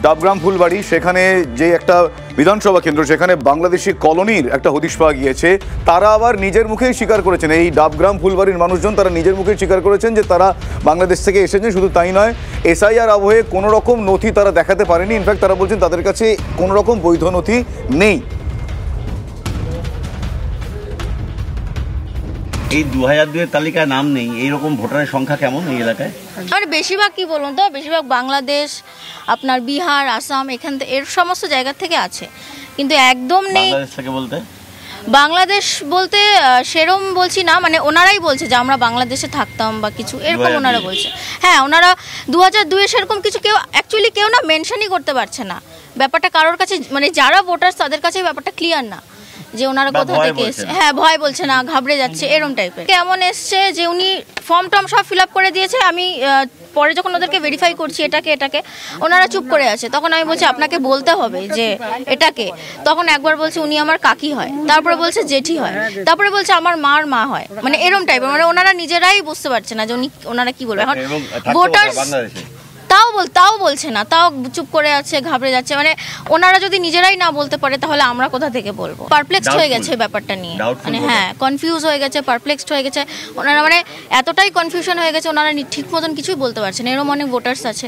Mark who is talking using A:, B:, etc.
A: ডাবগ্রাম ফুলবাড়ি সেখানে যে একটা বিধানসভা কেন্দ্র সেখানে বাংলাদেশি কলোনির একটা হদিশ পাওয়া গিয়েছে। তারা আবার নিজের মুখেই স্বীকার করেছেন, এই ডাবগ্রাম ফুলবাড়ির মানুষজন তারা নিজের মুখেই স্বীকার করেছেন যে তারা বাংলাদেশ থেকে এসেছেন। শুধু তাই নয়, এসআইআর আবহে কোনো রকম নথি তারা দেখাতে পারেনি। ইনফ্যাক্ট তারা বলছেন তাদের কাছে কোনো রকম বৈধ নথি নেই।
B: এই 2002 তালিকায় নাম নেই, এইরকম ভোটারের সংখ্যা কেমন এই এলাকায়?
C: বেশিরভাগ কি বলুন তো, বেশিরভাগ বাংলাদেশ, আপনার বিহার, আসাম, এখান থেকে এর সমস্ত জায়গা থেকে আছে, কিন্তু একদম নেই।
B: বাংলাদেশ থেকে বলতে
C: বাংলাদেশ বলতে সেরম বলছি না, মানে ওনারাই বলছে যে আমরা বাংলাদেশে থাকতাম বা কিছু এরকম ওনারা বলছে। হ্যাঁ, ওনারা 2002 সেরকম কিছু কেউ অ্যাকচুয়ালি কেউ না মেনশনই করতে পারছে না ব্যাপারটা কারোর কাছে, মানে যারা ভোটার তাদের কাছে ব্যাপারটা ক্লিয়ার না যে ওনারা কোথা থেকে এসছে। হ্যাঁ, ভয় বলছে না, ঘাবড়ে যাচ্ছে এরম টাইপের। কেমন এসছে যে উনি ফর্ম টর্ম সব ফিল আপ করে দিয়েছে, আমি পরে যখন ওদেরকে ভেরিফাই করছি এটাকে ওনারা চুপ করে আছে। তখন আমি বলছি আপনাকে বলতে হবে যে এটাকে। তখন একবার বলছে উনি আমার কাকি হয়, তারপরে বলছে জেঠি হয়, তারপরে বলছে আমার মার মা হয়, মানে এরম টাইপের। মানে ওনারা নিজেরাই বুঝতে পারছে না যে ওনারা কি বলবে। এখন ভোটার তাও বলছে না, তাও চুপ করে আছে, ঘাবড়ে যাচ্ছে। মানে ওনারা যদি নিজেরাই না বলতে পারে তাহলে আমরা কোথা থেকে বলবো? পারপ্লেক্সড হয়ে গেছে ব্যাপারটা নিয়ে, মানে হ্যাঁ কনফিউজ হয়ে গেছে, পারপ্লেক্সড হয়ে গেছে ওনারা। মানে এতটাই কনফিউশন হয়ে গেছে ওনারা ঠিক মতন কিছুই বলতে পারছেন। এরকম অনেক ভোটার্স আছে।